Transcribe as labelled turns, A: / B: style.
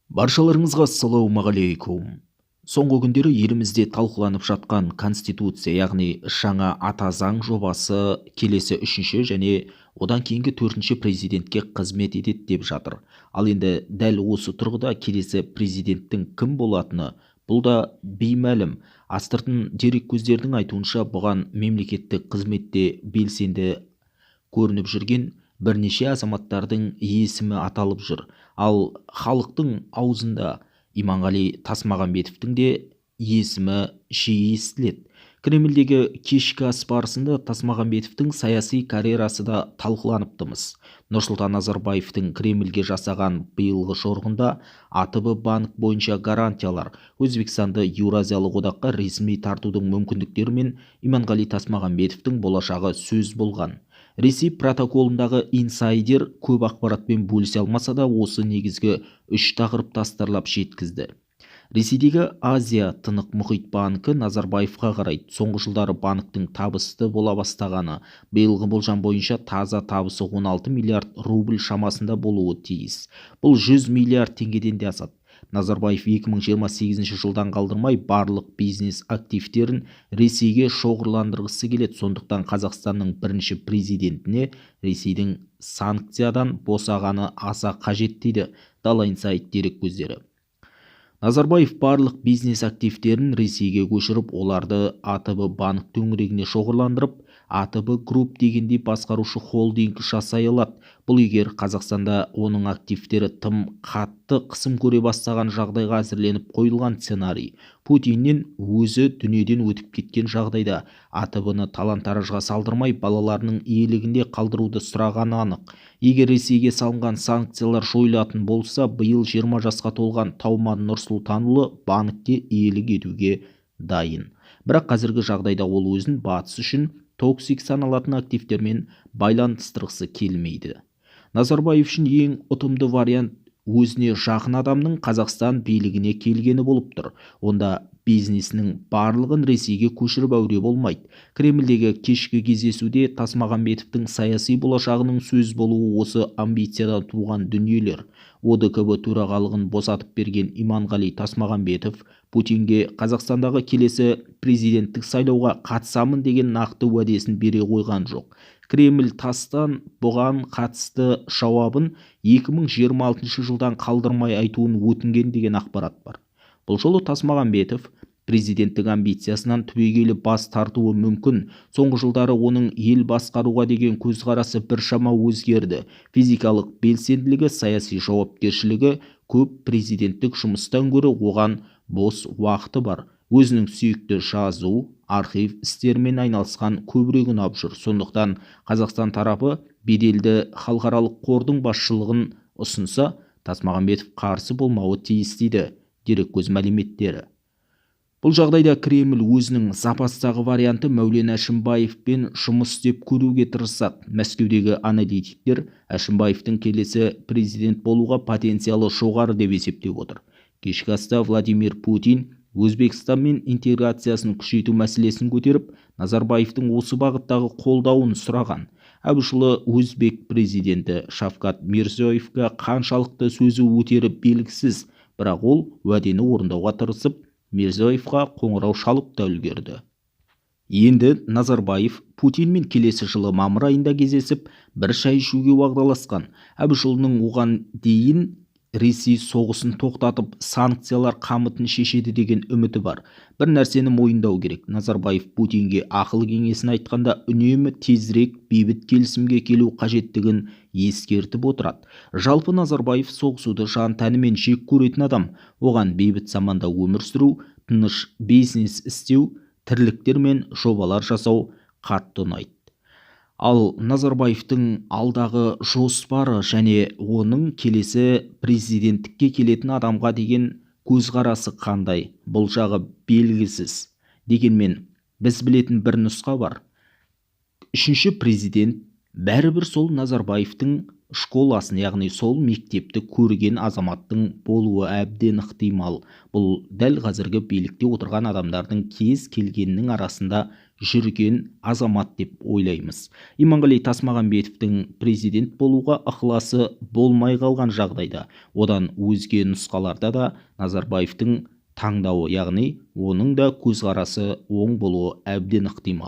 A: Баршаларыңызға ассалаумағалейкум. Соңғы күндері елімізде талқыланып жатқан Конституция, яғни жаңа ата заң жобасы келесі үшінші және одан кейінгі төртінші президентке қызмет етеді деп жатыр. Ал енді дәл осы тұрғыда келесі президенттің кім болатыны, бұл да беймәлім. Астыртын дереккөздердің айтуынша бұған мемлекеттік қызметте белсенді көрініп жүрген бірнеше азаматтардың есімі аталып жүр. Ал халықтың аузында Иманғали Тасмағамбетовтің де есімі жиі естіледі. Кремльдегі кешкі ас барысында Тасмағамбетовтің саяси карьерасы да талқыланыпты-мыс. Нұрсұлтан Назарбаевтың Кремльге жасаған биылғы жорғында АТБ банк бойынша гарантиялар, Өзбекстанды Еуразиялық одаққа ресми тартудың мүмкіндіктері мен Иманғали Тасмағамбетовтің болашағы сөз болған. Ресей протоколындағы инсайдер көп ақпаратпен бөлісе алмаса да осы негізгі үш тақырып тастарлап жеткізді. Ресейдегі Азия Тынық мұхит банкі Назарбаевқа қарайды. Соңғы жылдары банктің табысты бола бастағаны, биылғы болжам бойынша таза табысы 16 миллиард рубль шамасында болуы тиіс. Бұл 100 миллиард теңгеден де асады. Назарбаев 2028 жылдан қалдырмай барлық бизнес активтерін Ресейге шоғырландырғысы келеді. Сондықтан Қазақстанның бірінші президентіне Ресейдің санкциядан босағаны аса қажет дейді Дала Инсайт дереккөздері. Назарбаев барлық бизнес активтерін Ресейге көшіріп, оларды АТБ банк төңірегіне шоғырландырып, АТБ Групп дегендей басқарушы холдинг жасай алады. Бұл егер Қазақстанда оның активтері тым қатты қысым көре бастаған жағдайға әзірленіп қойылған сценарий. Путиннен өзі дүниеден өтіп кеткен жағдайда АТБ-ны талан-таражға салдырмай балаларының иелігінде қалдыруды сұрағаны анық. Егер Ресейге салынған санкциялар жойылатын болса, биыл 20 жасқа толған Тауман Нұрсұлтанұлы банкте иелік етуге дайын. Бірақ қазіргі жағдайда ол өзін батыс үшін токсик саналатын активтермен байланыстырғысы келмейді. Назарбаев үшін ең ұтымды вариант өзіне жақын адамның Қазақстан билігіне келгені болып тұр. Онда бизнесінің барлығын Ресейге көшіріп әуре болмайды. Кремльдегі кешкі кездесуде Тасмағамбетовтің саяси болашағының сөз болуы осы амбициядан туған дүниелер. ОДКБ төрағалығын босатып берген Иманғали Тасмағамбетов Путинге Қазақстандағы келесі президенттік сайлауға қатысамын деген нақты уәдесін бере қойған жоқ. Кремль тастан бұған қатысты жауабын 2026 жылдан қалдырмай айтуын өтінген деген ақпарат бар. Бұл жолы Тасмағамбетов президенттік амбициясынан түбегейлі бас тартуы мүмкін. Соңғы жылдары оның ел басқаруға деген көзқарасы біршама өзгерді. Физикалық белсенділігі, саяси жауапкершілігі көп, президенттік жұмыстан гөрі оған бос уақыты бар. Өзінің сүйікті жазу, архив істерімен айналысқан көбірек ұнап жүр. Сондықтан Қазақстан тарапы беделді халықаралық қордың басшылығын ұсынса, Тасмағамбетов қарсы болмауы тиіс дейді дереккөз мәліметтері. Бұл жағдайда Кремль өзінің запастағы варианты Мәулен Әшімбаевпен жұмыс істеп көруге тырысады. Мәскеудегі аналитиктер Әшімбаевтың келесі президент болуға потенциалы жоғары деп есептеп отыр. Кешкі аста Владимир Путин Өзбекстанмен интеграциясын күшейту мәселесін көтеріп, Назарбаевтың осы бағыттағы қолдауын сұраған. Әбішұлы өзбек президенті Шавкат Мирзиёевқа қаншалықты сөзі өтері белгісіз, бірақ ол уәдені орындауға тырысып, Мирзиёевқа қоңырау шалып та үлгерді. Енді Назарбаев Путинмен келесі жылы мамыр айында кездесіп, бір шай ішуге уағдаласқан. Әбішұлының оған дейін Ресей соғысын тоқтатып, санкциялар қамытын шешеді деген үміті бар. Бір нәрсені мойындау керек. Назарбаев Путинге ақыл кеңесін айтқанда үнемі тезірек бейбіт келісімге келу қажеттігін ескертіп отырады. Жалпы Назарбаев соғысуды жан тәнімен жек көретін адам. Оған бейбіт заманда өмір сүру, тыныш бизнес істеу, тірліктер мен жобалар жасау қатты ұнайды. Ал Назарбаевтың алдағы жоспары және оның келесі президенттікке келетін адамға деген көзқарасы қандай, бұл жағы белгісіз. Дегенмен біз білетін бір нұсқа бар. Үшінші президент бәрібір сол Назарбаевтың школасын, яғни сол мектепті көрген азаматтың болуы әбден ықтимал. Бұл дәл қазіргі билікте отырған адамдардың кез келгеннің арасында жүрген азамат деп ойлаймыз. Иманғали Тасмағамбетовтің президент болуға ықыласы болмай қалған жағдайда, одан өзге нұсқаларда да Назарбаевтың таңдауы, яғни оның да көзқарасы оң болуы әбден ықтимал.